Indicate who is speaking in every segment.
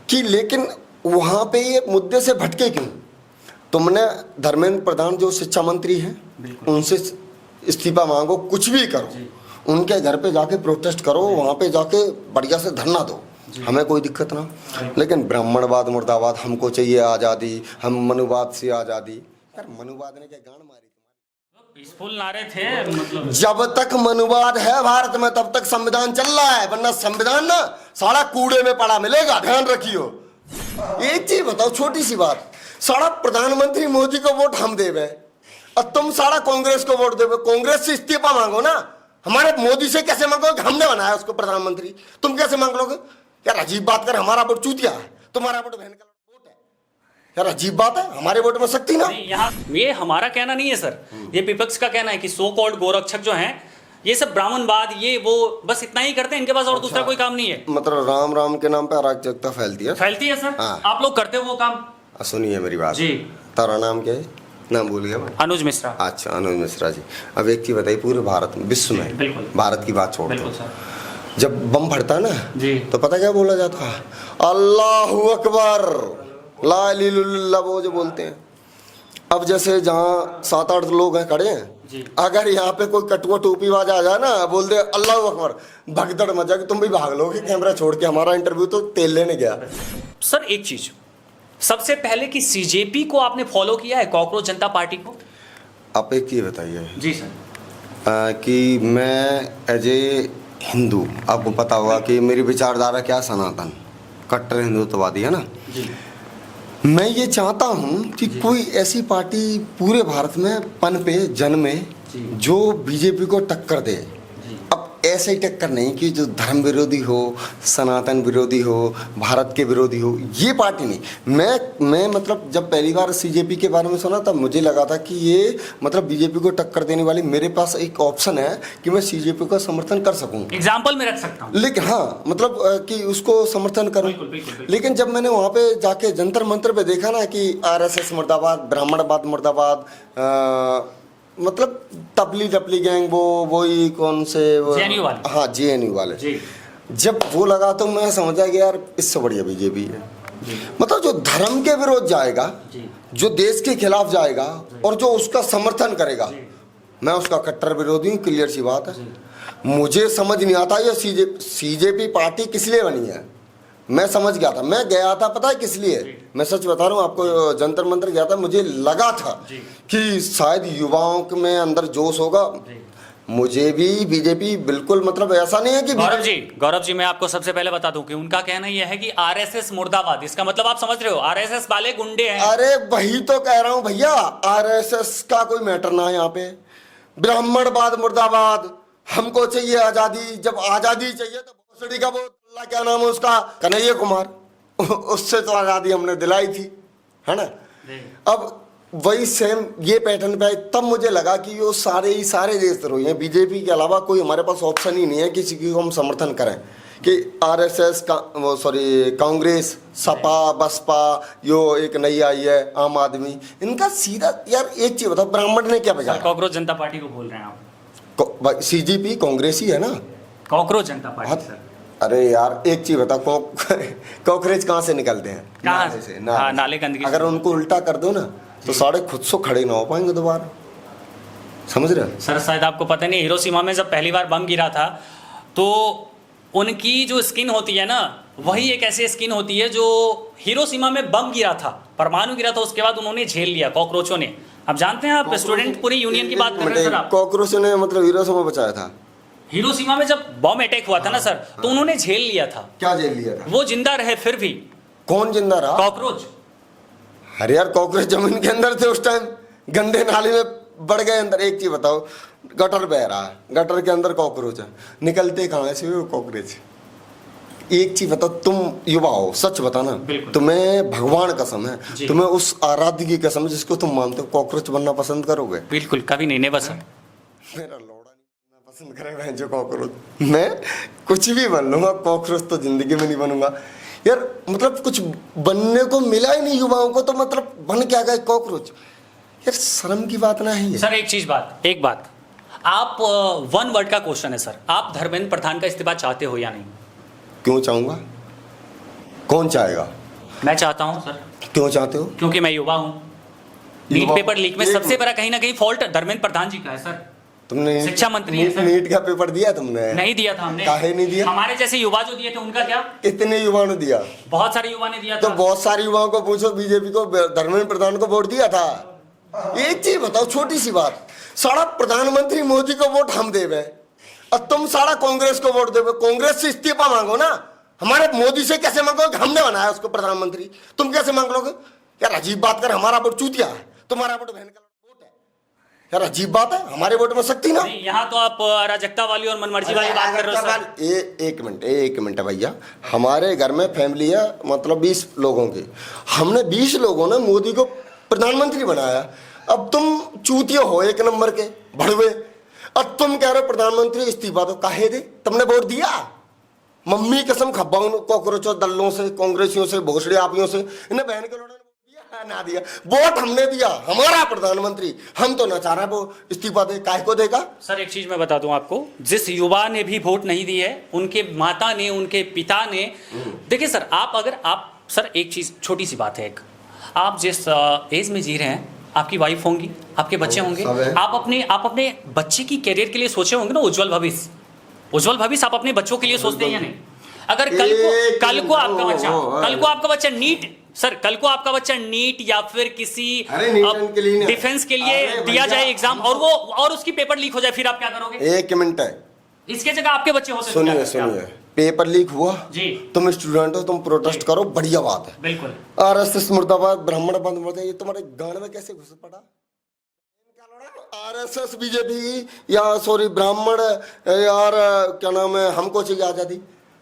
Speaker 1: कि लेकिन वहाँ पे ये मुद्दे से भटके क्यों? तुमने धर्मेंद्र प्रधान जो शिक्षा मंत्री हैं उनसे इस्तीफा मांगो, कुछ भी करो, उनके घर पे जाके प्रोटेस्ट करो, वहाँ पे जाके बढ़िया से धरना दो, हमें कोई दिक्कत ना। लेकिन ब्राह्मणवाद मुर्दाबाद, हमको चाहिए आज़ादी, हम मनुवाद से आज़ादी। यार मनुवाद ने क्या गांड मारी?
Speaker 2: पीसफुल नारे थे, मतलब
Speaker 1: जब तक मनुवाद है भारत में तब तक संविधान चल रहा है, वरना संविधान ना सारा कूड़े में पड़ा मिलेगा, ध्यान रखियो। एक चीज बताओ, छोटी सी बात, सारा प्रधानमंत्री मोदी को वोट हम देवे और तुम सारा कांग्रेस को वोट देवे, कांग्रेस से इस्तीफा मांगो ना। हमारे मोदी से कैसे मांगोगे? हमने बनाया उसको प्रधानमंत्री, तुम कैसे मांग लोगे? यार अजीब बात कर, हमारा वोट चूतिया है, तुम्हारा वोट बहन का वोट है। यार अजीब बात है, हमारे वोट में शक्ति ना।
Speaker 2: यहाँ ये हमारा कहना नहीं है सर, ये विपक्ष का कहना है कि सो कॉल्ड गोरक्षक जो हैं ये सब ब्राह्मणवाद ये वो बस इतना ही करते हैं, इनके पास और दूसरा कोई काम नहीं है।
Speaker 1: मतलब राम राम के नाम पे अराजकता फैलती है
Speaker 2: सर।
Speaker 1: हाँ।
Speaker 2: आप लोग करते हो वो काम?
Speaker 1: सुनिए मेरी बात
Speaker 2: जी।
Speaker 1: तारा नाम क्या है? नाम भूल गया मैं।
Speaker 2: अनुज मिश्रा।
Speaker 1: अच्छा, अनुज मिश्रा जी। अब एक चीज बताइए, पूरे भारत में, विश्व में,
Speaker 2: बिल्कुल
Speaker 1: भारत की बात छोड़
Speaker 2: बिल्कुल
Speaker 1: दो,
Speaker 2: सर,
Speaker 1: जब बम फटता है ना
Speaker 2: जी,
Speaker 1: तो पता क्या बोला जाता है? अल्लाहू अकबर, ला इलाहा इल्लल्लाह, वो जो बोलते हैं। अब जैसे जहाँ 7-8 लोग हैं खड़े हैं, अगर यहाँ पे कोई कटुआ टोपी बाज आ जाए ना, बोल दे अल्लाह अकबर, भगदड़ मचा के तुम भी भाग लोगे कैमरा छोड़ के। हमारा इंटरव्यू तो तेल लेने गया।
Speaker 2: सर एक चीज, सबसे पहले कि सीजेपी को आपने फॉलो किया है, कॉकरोच जनता पार्टी को?
Speaker 1: आप एक चीज बताइए
Speaker 2: जी सर।
Speaker 1: कि मैं एज ए हिंदू, आपको पता होगा कि मेरी विचारधारा क्या, सनातन कट्टर हिंदुत्ववादी है ना
Speaker 2: जी।
Speaker 1: मैं ये चाहता हूँ कि कोई ऐसी पार्टी पूरे भारत में पनपे, जन्मे, जो बीजेपी को टक्कर दे। अब ऐसे ही टक्कर नहीं कि जो धर्म विरोधी हो, सनातन विरोधी हो, भारत के विरोधी हो, ये पार्टी नहीं। मैं मतलब जब पहली बार सीजेपी के बारे में सुना तब मुझे लगा था कि ये मतलब बीजेपी को टक्कर देने वाली, मेरे पास एक ऑप्शन है कि मैं सीजेपी का समर्थन कर सकूं,
Speaker 2: एग्जाम्पल में रख सकता हूं।
Speaker 1: लेकिन हाँ मतलब कि उसको समर्थन करूं। लेकिन जब मैंने वहाँ पे जाके जंतर मंतर पे देखा ना कि आरएसएस मुर्दाबाद, ब्राह्मणवाद मुर्दाबाद, मतलब टपली गैंग, वही कौन से
Speaker 2: जेएनयू वाले,
Speaker 1: हाँ जेएनयू वाले
Speaker 2: जी।
Speaker 1: जब वो लगा तो मैं समझा कि यार इससे बढ़िया बीजेपी है। मतलब जो धर्म के विरोध जाएगा, जो देश के खिलाफ जाएगा और जो उसका समर्थन करेगा, मैं उसका कट्टर विरोधी हूँ, क्लियर सी बात है। मुझे समझ नहीं आता ये सीजेपी पार्टी किस लिए बनी है। मैं समझ गया था, मैं गया था पता है किस लिए, मैं सच बता रहा हूँ आपको, जंतर मंतर गया था, मुझे लगा था कि शायद युवाओं में अंदर जोश होगा। मुझे भी बीजेपी बिल्कुल मतलब ऐसा नहीं है कि
Speaker 2: गौरव जी मैं आपको सबसे पहले बता दूं कि उनका कहना यह है कि आरएसएस मुर्दाबाद, इसका मतलब आप समझ रहे हो, आरएसएस वाले गुंडे हैं।
Speaker 1: अरे वही तो कह रहा हूँ भैया, आरएसएस का कोई मैटर ना है यहाँ पे। ब्राह्मणवाद मुर्दाबाद, हमको चाहिए आजादी, जब आजादी चाहिए तो भोसड़ी का वो क्या नाम है उसका, कन्हैया कुमार, उससे तो आजादी हमने दिलाई थी, है ना। अब वही सेम ये पैटर्न पे, तब मुझे लगा कि ये सारे देशद्रोही हैं। बीजेपी के अलावा कोई हमारे पास ऑप्शन ही नहीं है किसी की हम समर्थन करें कि आरएसएस का, वो सॉरी कांग्रेस, सपा, बसपा, यो एक नई आई है आम आदमी, इनका सीधा। यार एक चीज बताओ, ब्राह्मण ने क्या बजाया?
Speaker 2: कॉकरोच जनता पार्टी को बोल रहे हैं आप?
Speaker 1: सीजीपी कांग्रेस ही है ना,
Speaker 2: कॉकरोच जनता पार्टी सर।
Speaker 1: अरे यार एक चीज बता, कॉकरोच कहाँ से निकलते हैं?
Speaker 2: कहाँ से? नाले गंदगी।
Speaker 1: अगर उनको उल्टा कर दो ना तो साढ़े खुद से खड़े ना हो पाएंगे दोबारा, समझ रहे हो?
Speaker 2: सर शायद आपको पता नहीं, हिरोशिमा में जब पहली बार बम गिरा था तो उनकी जो स्किन होती है ना, वही एक ऐसी स्किन होती है जो हिरोशिमा में बम गिरा था, परमाणु गिरा था, उसके बाद उन्होंने झेल लिया कॉकरोचों ने। अब जानते हैं आप, स्टूडेंट पूरी यूनियन की बात कर रहे हैं सर आप।
Speaker 1: कॉकरोचों ने मतलब हिरोशिमा बचाया था?
Speaker 2: हिरोशिमा में जब बम अटैक हुआ था ना सर, तो उन्होंने झेल लिया था।
Speaker 1: क्या झेल लिया था?
Speaker 2: वो जिंदा रहे फिर भी।
Speaker 1: कौन जिंदा रहा?
Speaker 2: कॉकरोच।
Speaker 1: अरे यार कॉकरोच जमीन के अंदर थे उस टाइम, गंदे नाले में बढ़ गए अंदर। एक चीज बताओ, गटर बह रहा है, गटर के अंदर कॉकरोच है, निकलते कहाँ से वो कॉकरोच? एक चीज बताओ, तुम युवा हो, सच बताना, तुम्हें भगवान कसम है, तुम्हें उस आराध्य की कसम है जिसको तुम मानते हो, कॉकरोच बनना पसंद करोगे?
Speaker 2: बिल्कुल कभी नहीं, ने बस
Speaker 1: मेरा लौड़ा नहीं बनना पसंद करेगा जो कॉकरोच। मैं कुछ भी बन लूंगा, कॉकरोच तो जिंदगी में नहीं बनूंगा यार। मतलब कुछ बनने को मिला ही नहीं युवाओं को, तो मतलब बन क्या गए कॉकरोच? यार शर्म की बात ना है
Speaker 2: सर। एक बात आप, वन वर्ड का क्वेश्चन है सर, आप धर्मेंद्र प्रधान का इस्तीफा चाहते हो या नहीं?
Speaker 1: क्यों चाहूंगा? कौन चाहेगा?
Speaker 2: मैं चाहता हूं सर,
Speaker 1: क्यों चाहते हो?
Speaker 2: क्योंकि मैं युवा हूं। नीट
Speaker 1: युवा-
Speaker 2: पेपर लीक में
Speaker 1: एक
Speaker 2: सबसे बड़ा कहीं ना कहीं फॉल्ट धर्मेंद्र प्रधान जी का है सर।
Speaker 1: तुमने
Speaker 2: शिक्षा मंत्री है सर।
Speaker 1: नीट का पेपर दिया तुमने?
Speaker 2: नहीं दिया था हमने।
Speaker 1: काहे नहीं दिया?
Speaker 2: हमारे जैसे युवा जो दिए थे उनका क्या?
Speaker 1: कितने युवाओं ने दिया?
Speaker 2: बहुत सारे युवा ने दिया
Speaker 1: तो
Speaker 2: था।
Speaker 1: बहुत सारे युवाओं को पूछो, बीजेपी को, धर्मेंद्र प्रधान को वोट दिया था? एक चीज बताओ, छोटी सी बात, सारा प्रधानमंत्री मोदी को वोट हम देवे और तुम सारा कांग्रेस को वोट देवे। कांग्रेस से इस्तीफा मांगो ना, हमारे मोदी से कैसे मांगोगे? हमने बनाया उसको प्रधानमंत्री, तुम कैसे मांग लोगे? यार अजीब बात कर, हमारा वोट चूतिया है, तुम्हारा वोट बहन का वोट है। यार अजीब बात है, हमारे वोट में शक्ति ना।
Speaker 2: यहाँ तो आप अराजकता वाली और मनमर्जी वाली बात कर रहे हो सर।
Speaker 1: एक मिनट है भैया, हमारे घर में फैमिली है मतलब 20 लोगों की, हमने 20 लोगों ने मोदी को प्रधानमंत्री बनाया। अब तुम चूतिया हो एक नंबर के भड़वे, अब तुम कह रहे हो प्रधानमंत्री इस्तीफा दो, काहे दे? तुमने वोट दिया? मम्मी कसम खब्बा कॉकरोचों दल्लों से, कांग्रेसियों से, भोसड़े आपियों से, इन्हें बहन के लोगों ने दिया ना दिया? वोट हमने दिया, हमारा प्रधानमंत्री, हम तो ना चाह रहे वो इस्तीफा दे, काहे को देगा?
Speaker 2: सर एक चीज मैं बता दूं आपको, जिस युवा ने भी वोट नहीं दी है, उनके माता ने, उनके पिता ने, देखिए सर, आप सर एक चीज, छोटी सी बात है, एक आप जिस एज में जी रहे हैं, आपकी वाइफ होंगी, आपके बच्चे होंगे, आप अपने बच्चे की करियर के लिए सोचे होंगे ना, उज्जवल भविष्य आप अपने बच्चों के लिए सोचते हैं या नहीं? अगर कल को आपका बच्चा नीट, सर कल को आपका बच्चा नीट या फिर किसी डिफेंस के लिए दिया जाए एग्जाम और उसकी पेपर लीक हो जाए, फिर आप क्या करोगे?
Speaker 1: एक मिनट है,
Speaker 2: इसके जगह आपके बच्चे हो सकते हैं।
Speaker 1: सुनिए, पेपर लीक हुआ जी, तुम स्टूडेंट हो, तुम प्रोटेस्ट करो, बढ़िया बात है,
Speaker 2: बिल्कुल।
Speaker 1: आरएसएस मुर्दाबाद, ब्राह्मण बंद मुर्दाबाद, ये तुम्हारे गान में कैसे घुस पड़ा? आरएसएस बीजेपी या सॉरी ब्राह्मण यार क्या नाम है, हमको चाहिए आजादी,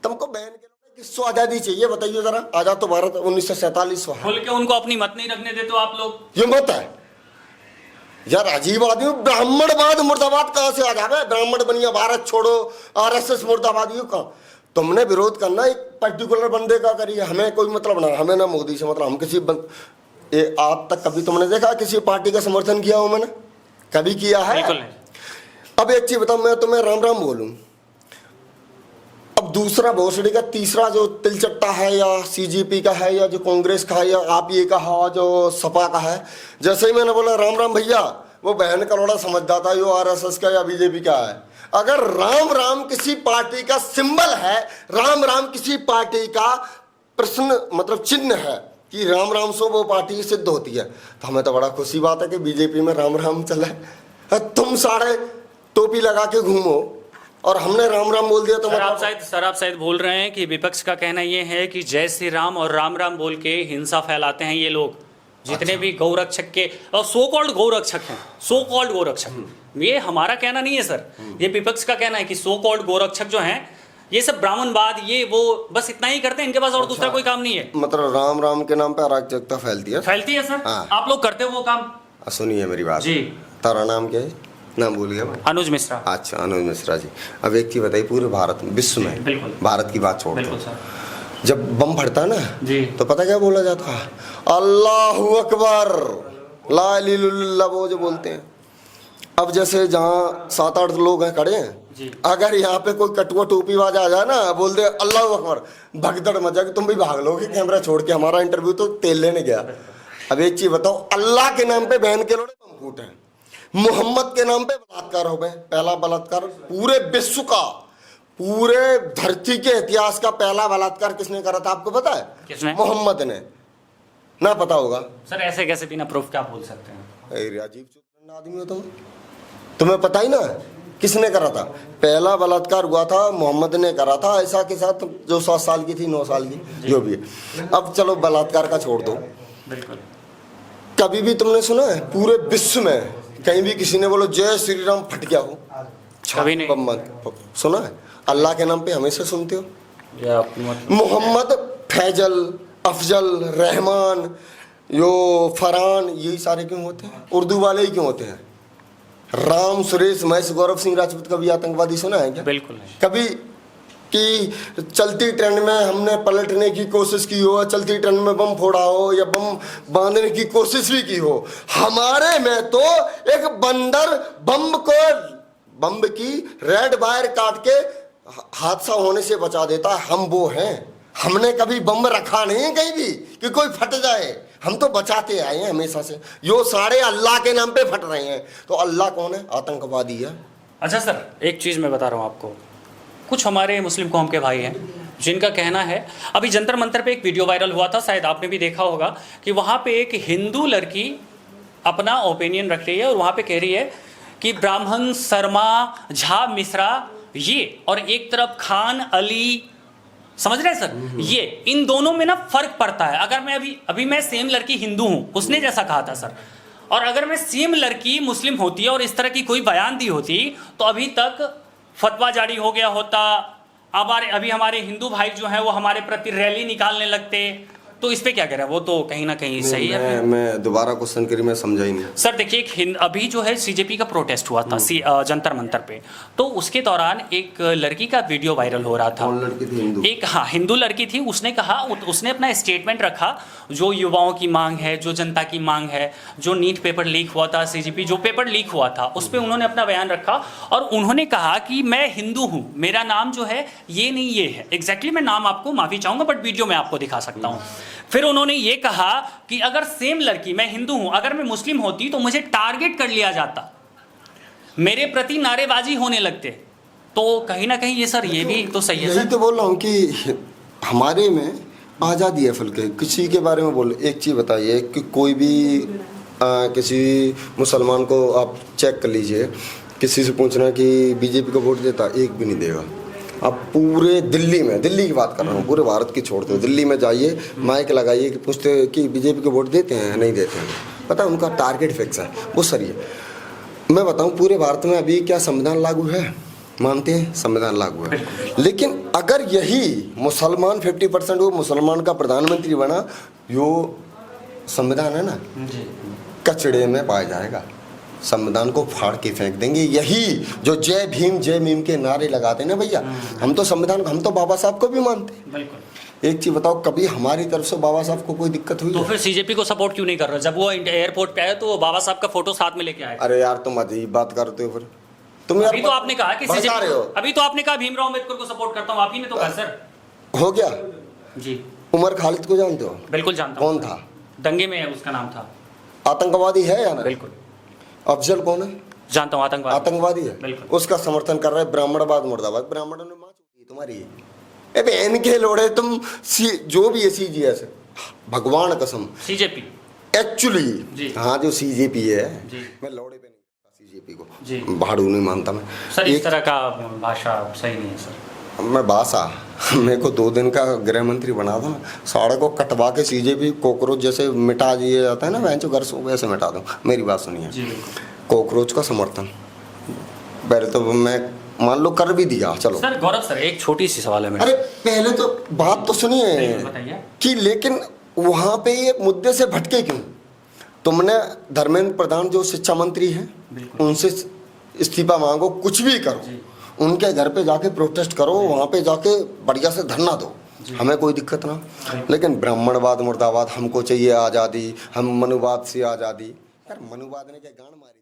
Speaker 1: तुमको बैन के किसको आजादी चाहिए बताइए जरा? आजाद तो भारत 1947 हुआ।
Speaker 2: खुल के उनको अपनी मत नहीं रखने देते हो आप लोग,
Speaker 1: ये मत है यार, अजीब आदमी। ब्राह्मणवाद मुर्दाबाद कहां से आ जावे? ब्राह्मण बनिया, भारत छोड़ो, आरएसएस मुर्दाबाद, ये कहां? तुमने विरोध करना एक पर्टिकुलर बंदे का करिए, हमें कोई मतलब ना, हमें ना मोदी से मतलब, हम किसी आज तक कभी तुमने देखा किसी पार्टी का समर्थन किया हो मैंने? कभी किया है?
Speaker 2: बिल्कुल नहीं।
Speaker 1: अब एक चीज बताओ, मैं तुम्हें राम राम बोलूं, अब दूसरा भोसड़ी का तीसरा जो तिलचट्टा है, या सीजीपी का है, या जो कांग्रेस का है, या आप ये का है, जो सपा का है, जैसे ही मैंने बोला राम राम भैया, वो बहन का लोड़ा समझता था यो आरएसएस का या बीजेपी का है। अगर राम राम किसी पार्टी का सिंबल है, राम राम किसी पार्टी का प्रश्न मतलब चिन्ह है कि राम राम से वो पार्टी सिद्ध होती है, तो हमें तो बड़ा खुशी बात है कि बीजेपी में राम राम चले। तुम सारे टोपी लगा के घूमो और हमने राम राम बोल दिया तो
Speaker 2: सर आप शायद बोल रहे हैं कि विपक्ष का कहना ये है कि जय श्री राम और राम राम बोल के हिंसा फैलाते हैं ये लोग, जितने भी गौरक्षक के और सो कॉल्ड गौरक्षक हैं, सो कॉल्ड गौरक्षक, ये हमारा कहना नहीं है सर, ये विपक्ष का कहना है कि सो कॉल्ड गौरक्षक जो हैं ये सब ब्राह्मणवाद, ये वो बस इतना ही करते हैं, इनके पास और दूसरा कोई काम नहीं है।
Speaker 1: मतलब राम राम के नाम पे अराजकता फैलती है
Speaker 2: सर। आप लोग करते हो वो काम?
Speaker 1: सुनिए मेरी बात
Speaker 2: जी।
Speaker 1: तारा नाम क्या है? नाम भूल गया मैं।
Speaker 2: अनुज मिश्रा।
Speaker 1: अच्छा, अनुज मिश्रा जी। अब एक चीज बताइए, पूरे भारत में, विश्व में, भारत की बात छोड़ दो, जब बम फटता है ना जी, तो पता क्या बोला जाता है? अल्लाहू अकबर, ला इलाहा इल्लल्लाह, वो जो बोलते हैं। अब जैसे जहाँ 7-8 लोग हैं खड़े हैं, अगर यहाँ पे कोई कटुआ टोपी वाज आ जाए ना, बोल दे अल्लाहू अकबर, भगदड़ मचा के तुम भी भाग लोगे कैमरा छोड़ के, हमारा इंटरव्यू तो तेल लेने गया। अब एक चीज बताओ, अल्लाह के नाम पे बहन के लोड़े बम फूटे, मोहम्मद के नाम पे बलात्कार हो गए, पहला बलात्कार पूरे विश्व का, पूरे धरती के इतिहास का पहला बलात्कार किसने करा था आपको पता है?
Speaker 2: किसने?
Speaker 1: मोहम्मद ने। ना पता होगा
Speaker 2: सर, ऐसे कैसे बिना प्रूफ क्या बोल सकते हैं?
Speaker 1: अजीब आदमी हो तुम, तुम्हें पता ही ना किसने करा था? पहला बलात्कार हुआ था मोहम्मद ने करा था, ऐसा के साथ जो 7 साल की थी, 9 साल की, जो भी है। अब चलो बलात्कार का छोड़ दो,
Speaker 2: बिल्कुल।
Speaker 1: कभी भी तुमने सुना है पूरे विश्व में कहीं भी किसी ने बोलो जय श्री राम फट गया हो?
Speaker 2: कभी नहीं
Speaker 1: सुना है? अल्लाह के नाम पे हमेशा सुनते हो। मोहम्मद, फैजल, अफजल, रहमान, यो फरहान, यही सारे क्यों होते हैं? उर्दू वाले ही क्यों होते हैं? राम, सुरेश, महेश, गौरव सिंह राजपूत कभी आतंकवादी सुना है क्या?
Speaker 2: बिल्कुल नहीं।
Speaker 1: कभी कि चलती ट्रेन में हमने पलटने की कोशिश की हो, चलती ट्रेन में बम फोड़ा हो, या बम बांधने की कोशिश भी की हो? हमारे में तो एक बंदर बम की रेड वायर काट के हादसा होने से बचा देता है, हम वो हैं। हमने कभी बम रखा नहीं है कहीं भी कि कोई फट जाए। हम तो बचाते आए हैं हमेशा से। यो सारे अल्लाह के नाम पे फट रहे हैं, तो अल्लाह कौन है? आतंकवादी है।
Speaker 2: अच्छा सर, एक चीज़ मैं बता रहा हूँ आपको, कुछ हमारे मुस्लिम कौम के भाई हैं जिनका कहना है, अभी जंतर मंतर पे एक वीडियो वायरल हुआ था, शायद आपने भी देखा होगा, कि वहाँ पे एक हिंदू लड़की अपना ओपिनियन रख रही है और वहाँ पे कह रही है कि ब्राह्मण, शर्मा, झा, मिश्रा ये, और एक तरफ खान, अली, समझ रहे हैं सर, ये इन दोनों में ना फर्क पड़ता है। अगर मैं अभी मैं सेम लड़की हिंदू हूँ, उसने जैसा कहा था सर, और अगर मैं सेम लड़की मुस्लिम होती है और इस तरह की कोई बयान दी होती तो अभी तक फतवा जारी हो गया होता। अभी हमारे हिंदू भाई जो हैं वो हमारे प्रति रैली निकालने लगते। तो इस पे क्या कह रहे हैं? वो तो कहीं ना कहीं सही है।
Speaker 1: मैं दोबारा क्वेश्चन करी, मैं समझा ही नहीं
Speaker 2: सर। देखिए, अभी जो है सीजेपी का प्रोटेस्ट हुआ था जंतर मंतर पे, तो उसके दौरान एक लड़की का वीडियो वायरल हो रहा था।
Speaker 1: कौन लड़की थी? हिंदू?
Speaker 2: एक, हाँ, हिंदू लड़की थी। उसने कहा, उसने अपना स्टेटमेंट रखा, जो युवाओं की मांग है, जो जनता की मांग है, जो नीट पेपर लीक हुआ था, सीजीपी जो पेपर लीक हुआ था, उस पर उन्होंने अपना बयान रखा और उन्होंने कहा कि मैं हिंदू हूँ, मेरा नाम जो है ये नहीं ये है। एग्जैक्टली मैं नाम आपको माफी चाहूंगा, बट वीडियो में आपको दिखा सकता हूँ। फिर उन्होंने ये कहा कि अगर सेम लड़की, मैं हिंदू हूं, अगर मैं मुस्लिम होती तो मुझे टारगेट कर लिया जाता, मेरे प्रति नारेबाजी होने लगते। तो कहीं ना कहीं ये सर, ये भी तो सही है।
Speaker 1: यही तो बोल रहा हूँ कि हमारे में आज़ादी है फुल के, किसी के बारे में बोल। एक चीज़ बताइए कि कोई भी किसी मुसलमान को आप चेक कर लीजिए, किसी से पूछना कि बीजेपी को वोट देता, एक भी नहीं देगा। अब पूरे दिल्ली में, दिल्ली की बात कर रहा हूँ, पूरे भारत की छोड़ दो, दिल्ली में जाइए, माइक लगाइए कि पूछते कि बीजेपी को वोट देते हैं, नहीं देते हैं। पता है उनका टारगेट फिक्स है, वो सही है। मैं बताऊँ, पूरे भारत में अभी क्या संविधान लागू है? मानते हैं संविधान लागू है, लेकिन अगर यही मुसलमान 50% वो मुसलमान का प्रधानमंत्री बना, यो संविधान है ना, कचड़े में पाया जाएगा। संविधान को फाड़ के फेंक देंगे। यही जो जय भीम के नारे लगाते हैं ना भैया, हम तो संविधान, हम तो बाबा साहब को भी मानते हैं।
Speaker 2: बिल्कुल।
Speaker 1: एक चीज बताओ, कभी हमारी तरफ से बाबा साहब को कोई दिक्कत हुई?
Speaker 2: तो फिर सीजेपी को सपोर्ट क्यों नहीं कर रहा? जब वो एयरपोर्ट पे आए तो वो बाबा साहब का फोटो साथ में लेके आए।
Speaker 1: अरे यार, तुम अजीब बात करते हो। फिर तुम
Speaker 2: अभी तो आपने कहा कि
Speaker 1: सीजेपी हो,
Speaker 2: अभी तो आपने कहा भीमराव अम्बेडकर को सपोर्ट करता हूँ, आप ही ने तो कहा सर।
Speaker 1: हो गया
Speaker 2: जी।
Speaker 1: उमर खालिद को जानते हो?
Speaker 2: बिल्कुल जानता हूँ।
Speaker 1: कौन था?
Speaker 2: दंगे में उसका नाम था।
Speaker 1: आतंकवादी है या ना?
Speaker 2: बिल्कुल।
Speaker 1: अफजल कौन है?
Speaker 2: जानता हूँ,
Speaker 1: आतंकवादी है।
Speaker 2: बिल्कुल।
Speaker 1: उसका समर्थन कर रहे हैं। ब्राह्मणवाद मुर्दाबाद। ब्राह्मणों ने माँ चूती तुम्हारी। ए बहन के लोड़े, तुम जो भी है सीजीएस, भगवान कसम
Speaker 2: सीजेपी
Speaker 1: एक्चुअली, हाँ, जो सीजेपी है, मैं लौड़े पे नहीं सीजेपी को, भाड़ू नहीं मानता मैं
Speaker 2: सर। इस तरह का भाषा सही नहीं है सर।
Speaker 1: मैं बासा, मेरे को 2 दिन का गृह मंत्री बना था ना, साढ़े को कटवा के सीजेपी कॉकरोच जैसे मिटा दिया जाता है ना, वैसे घर से वैसे मिटा दूँ। मेरी बात सुनिए, कॉकरोच का समर्थन पहले तो मैं मान लो कर भी दिया, चलो
Speaker 2: सर। गौरव सर, एक छोटी सी सवाल है मेरा।
Speaker 1: अरे पहले तो बात तो सुनिए कि, लेकिन वहां पे ये मुद्दे से भटके क्यों? तुमने धर्मेंद्र प्रधान जो शिक्षा मंत्री हैं, उनसे इस्तीफा मांगो, कुछ भी करो, उनके घर पे जाके प्रोटेस्ट करो, वहां पे जाके बढ़िया से धरना दो, हमें कोई दिक्कत ना। लेकिन ब्राह्मणवाद मुर्दाबाद, हमको चाहिए आज़ादी, हम मनुवाद से आज़ादी। यार मनुवाद ने क्या गांड मारी?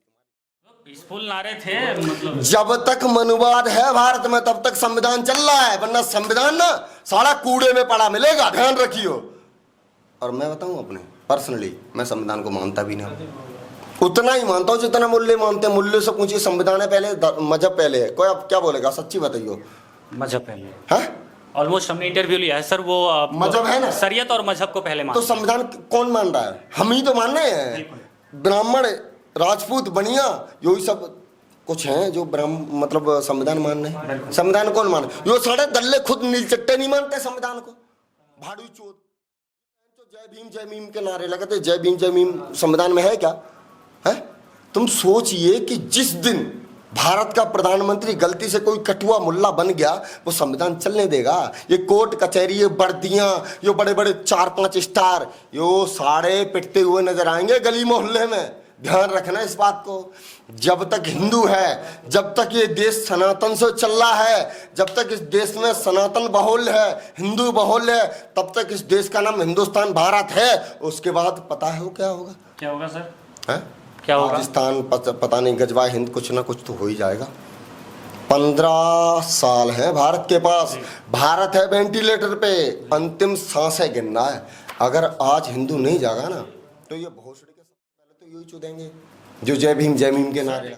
Speaker 2: पीसफुल नारे थे, मतलब
Speaker 1: जब तक मनुवाद है भारत में तब तक संविधान चल रहा है, वरना संविधान ना सारा कूड़े में पड़ा मिलेगा, ध्यान रखियो। और मैं बताऊं अपने पर्सनली, मैं संविधान को मानता भी नहीं, उतना ही मानता हूं जितना मुल्ले मानते हैं। मुल्ले से पूछिए, संविधान है पहले, मजहब पहले है। कोई आप क्या बोलेगा? सच्ची बताइयो।
Speaker 2: मजहब पहले
Speaker 1: है?
Speaker 2: ऑलमोस्ट हमने इंटरव्यू लिया है सर, वो
Speaker 1: मजहब है ना,
Speaker 2: शरीयत और मजहब को पहले
Speaker 1: तो संविधान कौन मान रहा है? हम ही तो मान रहे हैं। ब्राह्मण, राजपूत, बनिया, यही सब कुछ हैं जो मतलब संविधान मान रहे हैं। संविधान कौन मान? यो साढ़े दल्ले खुद नीलचट्टे नहीं मानते संविधान को, भाड़ू चोद। जय भीम के नारे लगाते, जय भीम संविधान में है क्या? है? तुम सोचिए कि जिस दिन भारत का प्रधानमंत्री गलती से कोई कटुआ मुल्ला बन गया, वो संविधान चलने देगा? ये कोर्ट कचहरी, ये वर्दियां, ये बड़े बड़े 4-5 स्टार, यो सारे पिटते हुए नजर आएंगे गली मोहल्ले में। ध्यान रखना इस बात को। जब तक हिंदू है, जब तक ये देश सनातन से चल रहा है, जब तक इस देश में सनातन बहुल है, हिंदू बहुल है, तब तक इस देश का नाम हिंदुस्तान भारत है। उसके बाद पता है वो क्या होगा?
Speaker 2: क्या होगा सर?
Speaker 1: है? क्या होगा? पाकिस्तान, पता नहीं, गजवा हिंद, कुछ ना कुछ तो हो ही जाएगा। 15 साल है भारत के पास, भारत है वेंटिलेटर पे, अंतिम सांसें गिनना है। अगर आज हिंदू नहीं जागा ना तो ये भोसड़ी के सबसे पहले तो यही चुदेंगे जो जय भीम के नारे